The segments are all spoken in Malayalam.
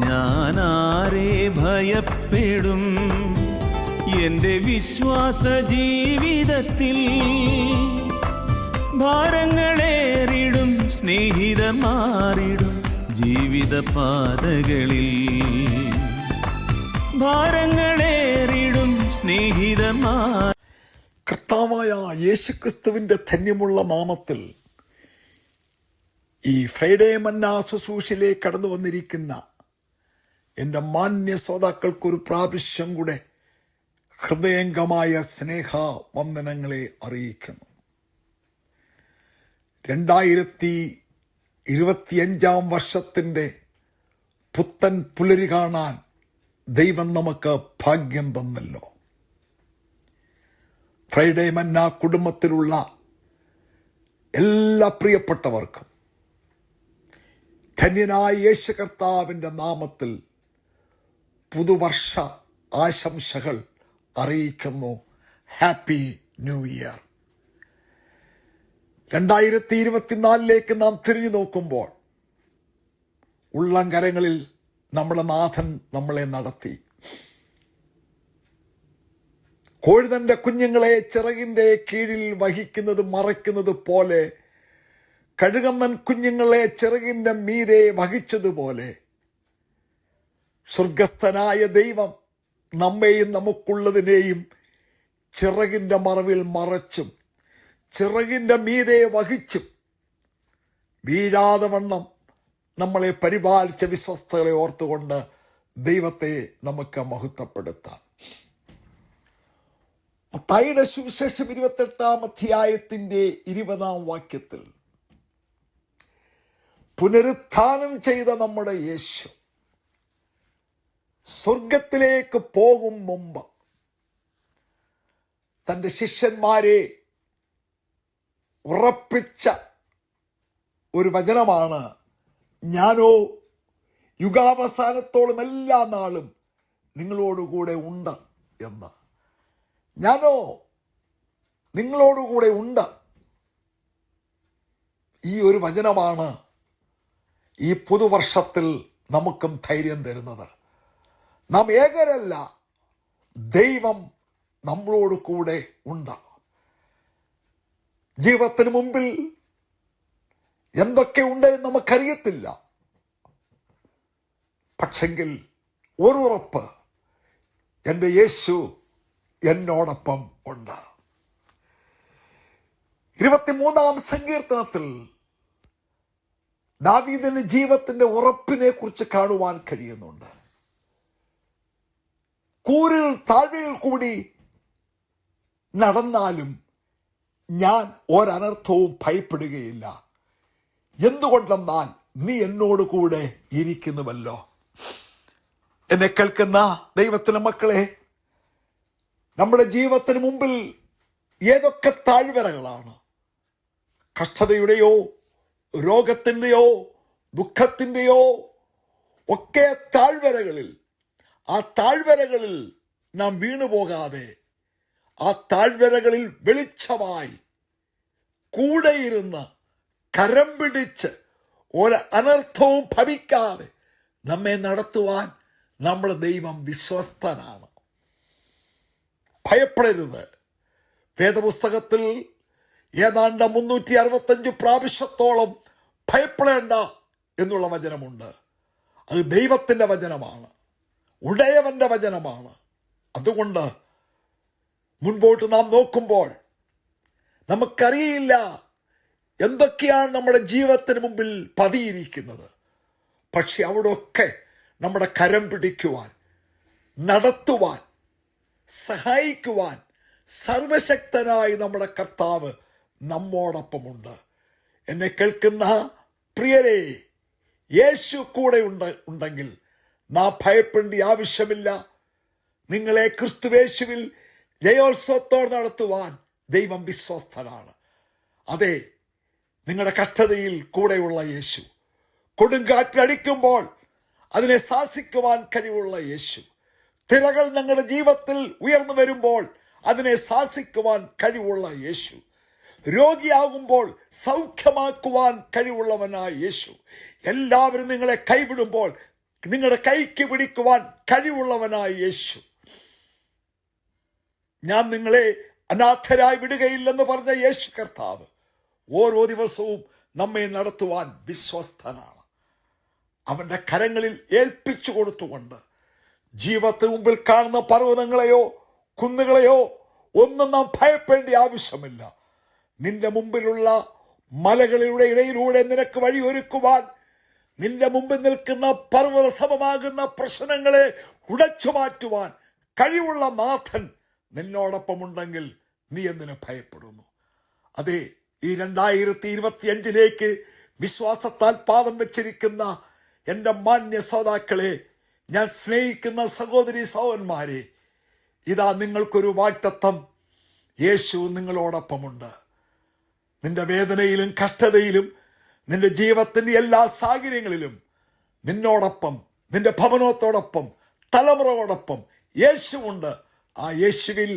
ഞാനാരെ ഭയപ്പെടും? എൻ്റെ വിശ്വാസ ജീവിതത്തിൽ ഭാരങ്ങളേറിടും, സ്നേഹിതർ മാറിടും ജീവിത പാതകളിൽ. ഭാരങ്ങളേറിടും, സ്നേഹിതർ മാറി. കർത്താവായ യേശുക്രിസ്തുവിൻ്റെ ധന്യമുള്ള നാമത്തിൽ ഈ ഫ്രൈഡേ മന്ന ശുശ്രൂഷയിലേക്ക് കടന്നു വന്നിരിക്കുന്ന എൻ്റെ മാന്യ ശ്രോതാക്കൾക്കൊരു പ്രാവശ്യം കൂടെ ഹൃദയംഗമായ സ്നേഹ വന്ദനങ്ങളെ അറിയിക്കുന്നു. 2025 വർഷത്തിൻ്റെ പുത്തൻ പുലരി കാണാൻ ദൈവം നമുക്ക് ഭാഗ്യം തന്നല്ലോ. ഫ്രൈഡേ മന്ന കുടുംബത്തിലുള്ള എല്ലാ പ്രിയപ്പെട്ടവർക്കും ധന്യനായ യേശു കർത്താവിൻ്റെ നാമത്തിൽ പുതുവർഷ ആശംസകൾ അറിയിക്കുന്നു. Happy new year. 2024 നാം തിരിഞ്ഞു നോക്കുമ്പോൾ ഉള്ളംകരങ്ങളിൽ നമ്മുടെ നാഥൻ നമ്മളെ നടത്തി. കോഴുതൻ്റെ കുഞ്ഞുങ്ങളെ ചിറകിൻ്റെ കീഴിൽ വഹിക്കുന്നത് മറയ്ക്കുന്നത് പോലെ, കഴുകമ്മൻ കുഞ്ഞുങ്ങളെ ചിറകിൻ്റെ മീതെ വഹിച്ചതുപോലെ സ്വർഗസ്ഥനായ ദൈവം നമ്മെയും നമുക്കുള്ളതിനെയും ചിറകിൻ്റെ മറവിൽ മറച്ചും ചിറകിൻ്റെ മീതെ വഹിച്ചും വീഴാതെ വണ്ണം നമ്മളെ പരിപാലിച്ച വിശ്വസ്തകളെ ഓർത്തുകൊണ്ട് ദൈവത്തെ നമുക്ക് മഹത്വപ്പെടുത്താം. മത്തായിയുടെ സുവിശേഷം 28 അധ്യായത്തിൻ്റെ 20 വാക്യത്തിൽ പുനരുത്ഥാനം ചെയ്ത നമ്മുടെ യേശു സ്വർഗത്തിലേക്ക് പോകും മുമ്പ് തൻ്റെ ശിഷ്യന്മാരെ ഉറപ്പിച്ച ഒരു വചനമാണ്, ഞാനോ യുഗാവസാനത്തോളം എല്ലാ നാളും നിങ്ങളോടുകൂടെ ഉണ്ട് എന്ന്. ഞാനോ നിങ്ങളോടുകൂടെ ഉണ്ട്. ഈ ഒരു വചനമാണ് ഈ പുതുവർഷത്തിൽ നമുക്കും ധൈര്യം തരുന്നത്. നാം ഏകരല്ല, ദൈവം നമ്മളോട് കൂടെ ഉണ്ട്. ജീവിതത്തിന് മുമ്പിൽ എന്തൊക്കെ ഉണ്ട് എന്ന് നമുക്കറിയത്തില്ല. പക്ഷെങ്കിൽ ഒരു ഉറപ്പ്, എൻ്റെ യേശു എന്നോടൊപ്പം ഉണ്ട്. 23 സങ്കീർത്തനത്തിൽ ദാവീദിന് ജീവിതത്തിൻ്റെ ഉറപ്പിനെ കുറിച്ച് കാണുവാൻ കഴിയുന്നുണ്ട്. കൂരിൽ താഴ്വയിൽ കൂടി നടന്നാലും ഞാൻ ഒരനർത്ഥവും ഭയപ്പെടുകയില്ല. എന്തുകൊണ്ടെന്നാൽ നീ എന്നോട് കൂടെ ഇരിക്കുന്നുവല്ലോ. എന്നെ കേൾക്കുന്ന ദൈവത്തിൻ്റെ മക്കളെ, നമ്മുടെ ജീവിതത്തിന് മുമ്പിൽ ഏതൊക്കെ താഴ്വരകളാണ്, കഷ്ടതയുടെയോ രോഗത്തിൻ്റെയോ ദുഃഖത്തിൻ്റെയോ ഒക്കെ താഴ്വരകളിൽ, ആ താഴ്വരകളിൽ നാം വീണുപോകാതെ ആ താഴ്വരകളിൽ വെളിച്ചമായി കൂടെയിരുന്ന് കരം പിടിച്ച് ഒരു അനർത്ഥവും ഭവിക്കാതെ നമ്മെ നടത്തുവാൻ നമ്മുടെ ദൈവം വിശ്വസ്തനാണ്. ഭയപ്പെടരുത്. വേദപുസ്തകത്തിൽ ഏതാണ്ട് 365 പ്രാവശ്യത്തോളം ഭയപ്പെടേണ്ട എന്നുള്ള വചനമുണ്ട്. അത് ദൈവത്തിൻ്റെ വചനമാണ്, ഉടയവൻ്റെ വചനമാണ്. അതുകൊണ്ട് മുൻപോട്ട് നാം നോക്കുമ്പോൾ നമുക്കറിയില്ല എന്തൊക്കെയാണ് നമ്മുടെ ജീവിതത്തിന് മുമ്പിൽ പതിയിരിക്കുന്നത്. പക്ഷെ അവിടെയൊക്കെ നമ്മുടെ കരം പിടിക്കുവാൻ, നടത്തുവാൻ, സഹായിക്കുവാൻ സർവശക്തനായി നമ്മുടെ കർത്താവ് നമ്മോടൊപ്പമുണ്ട്. എന്നെ കേൾക്കുന്ന പ്രിയരെ, യേശു കൂടെ ഉണ്ടെങ്കിൽ നാം ഭയപ്പെടേണ്ട ആവശ്യമില്ല. നിങ്ങളെ ക്രിസ്തുവേശുവിൽ ജയോത്സവത്തോടെ നടത്തുവാൻ ദൈവം വിശ്വസ്തനാണ്. അതെ, നിങ്ങളുടെ കഷ്ടതയിൽ കൂടെയുള്ള യേശു, കൊടുങ്കാറ്റടിക്കുമ്പോൾ അതിനെ ശാസിക്കുവാൻ കഴിവുള്ള യേശു, തിരകൾ നിങ്ങളുടെ ജീവിതത്തിൽ ഉയർന്നു വരുമ്പോൾ അതിനെ ശാസിക്കുവാൻ കഴിവുള്ള യേശു, രോഗിയാകുമ്പോൾ സൗഖ്യമാക്കുവാൻ കഴിവുള്ളവനായ യേശു, എല്ലാവരും നിങ്ങളെ കൈവിടുമ്പോൾ നിങ്ങളുടെ കൈക്ക് പിടിക്കുവാൻ കഴിവുള്ളവനായ യേശു, ഞാൻ നിങ്ങളെ അനാഥരായി വിടുകയില്ലെന്ന് പറഞ്ഞ യേശു കർത്താവ് ഓരോ ദിവസവും നമ്മെ നടത്തുവാൻ വിശ്വസ്തനാണ്. അവൻ്റെ കരങ്ങളിൽ ഏൽപ്പിച്ചു കൊടുത്തുകൊണ്ട് ജീവിതത്തിന് മുമ്പിൽ കാണുന്ന പർവ്വതങ്ങളെയോ കുന്നുകളെയോ ഒന്നും നാം ഭയപ്പെടേണ്ട ആവശ്യമില്ല. നിന്റെ മുമ്പിലുള്ള മലകളുടെ ഇടയിലൂടെ നിനക്ക് വഴിയൊരുക്കുവാൻ, നിന്റെ മുമ്പിൽ നിൽക്കുന്ന പർവ്വത സമമാകുന്ന പ്രശ്നങ്ങളെ ഉടച്ചു മാറ്റുവാൻ കഴിവുള്ള നാഥൻ നിന്നോടൊപ്പമുണ്ടെങ്കിൽ നീ എന്തിനു ഭയപ്പെടുന്നു? അതെ, ഈ 2025 വിശ്വാസത്താൽ പാദം വെച്ചിരിക്കുന്ന എൻ്റെ മാന്യ ശ്രോതാക്കളെ, ഞാൻ സ്നേഹിക്കുന്ന സഹോദരി സഹോദരന്മാരെ, ഇതാ നിങ്ങൾക്കൊരു വാഗ്ദത്തം. യേശു നിങ്ങളോടൊപ്പമുണ്ട്. നിന്റെ വേദനയിലും കഷ്ടതയിലും നിന്റെ ജീവിതത്തിൻ്റെ എല്ലാ സാഹചര്യങ്ങളിലും നിന്നോടൊപ്പം, നിന്റെ ഭവനത്തോടൊപ്പം, തലമുറയോടൊപ്പം യേശുവുണ്ട്. ആ യേശുവിൽ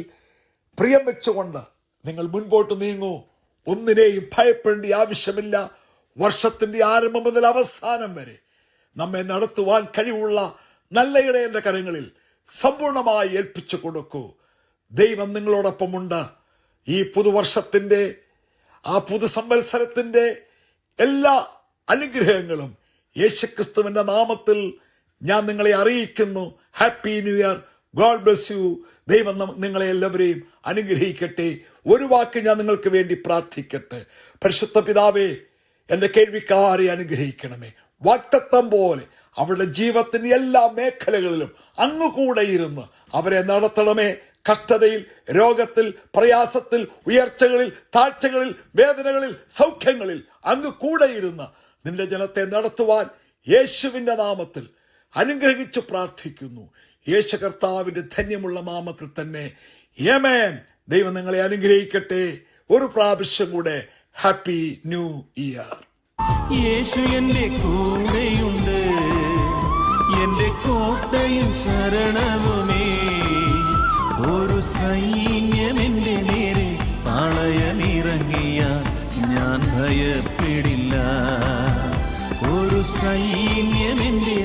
പ്രിയം വെച്ചുകൊണ്ട് നിങ്ങൾ മുൻപോട്ട് നീങ്ങൂ. ഒന്നിനെയും ഭയപ്പെടേണ്ട ആവശ്യമില്ല. വർഷത്തിൻ്റെ ആരംഭം മുതൽ അവസാനം വരെ നമ്മെ നടത്തുവാൻ കഴിവുള്ള നല്ല ഇടയൻ്റെ കരങ്ങളിൽ സമ്പൂർണമായി ഏൽപ്പിച്ചു കൊടുക്കൂ. ദൈവം നിങ്ങളോടൊപ്പമുണ്ട്. ഈ പുതുവർഷത്തിൻ്റെ, ആ പുതുസംവത്സരത്തിൻ്റെ എല്ലാ അനുഗ്രഹങ്ങളും യേശുക്രിസ്തുവിൻ്റെ നാമത്തിൽ ഞാൻ നിങ്ങളെ അറിയിക്കുന്നു. Happy new year. God bless you. ദൈവം നിങ്ങളെ എല്ലാവരെയും അനുഗ്രഹിക്കട്ടെ. ഒരു വാക്ക് ഞാൻ നിങ്ങൾക്ക് വേണ്ടി പ്രാർത്ഥിക്കട്ടെ. പരിശുദ്ധ പിതാവേ, എൻ്റെ കേൾവിക്കാരെ അനുഗ്രഹിക്കണമേ. വാഗ്ദത്തം പോലെ അവരുടെ ജീവിതത്തിൻ്റെ എല്ലാ മേഖലകളിലും അങ്ങ് കൂടെ ഇരുന്ന് അവരെ നടത്തണമേ. കഷ്ടതയിൽ, രോഗത്തിൽ, പ്രയാസത്തിൽ, ഉയർച്ചകളിൽ, താഴ്ചകളിൽ, വേദനകളിൽ, സൗഖ്യങ്ങളിൽ അങ്ങ് കൂടെ ഇരുന്ന് നിന്റെ ജനത്തെ നടത്തുവാൻ യേശുവിൻ്റെ നാമത്തിൽ അനുഗ്രഹിച്ചു പ്രാർത്ഥിക്കുന്നു. യേശു കർത്താവിൻ്റെ ധന്യമുള്ള നാമത്തിൽ തന്നെ ആമേൻ. ദൈവം നിങ്ങളെ അനുഗ്രഹിക്കട്ടെ. ഒരു പ്രാവശ്യം കൂടെ ഹാപ്പി ന്യൂ ഇയർ. യേശു എൻ്റെ കൂടെയുണ്ട്, എൻ്റെ കോട്ടയും ശരണവുമേ. ഒരു സൈന്യം എൻ്റെ നേരെ പാളയമിറങ്ങിയ ഞാൻ ഭയപ്പെടില്ല. ഒരു സൈന്യം എൻ്റെ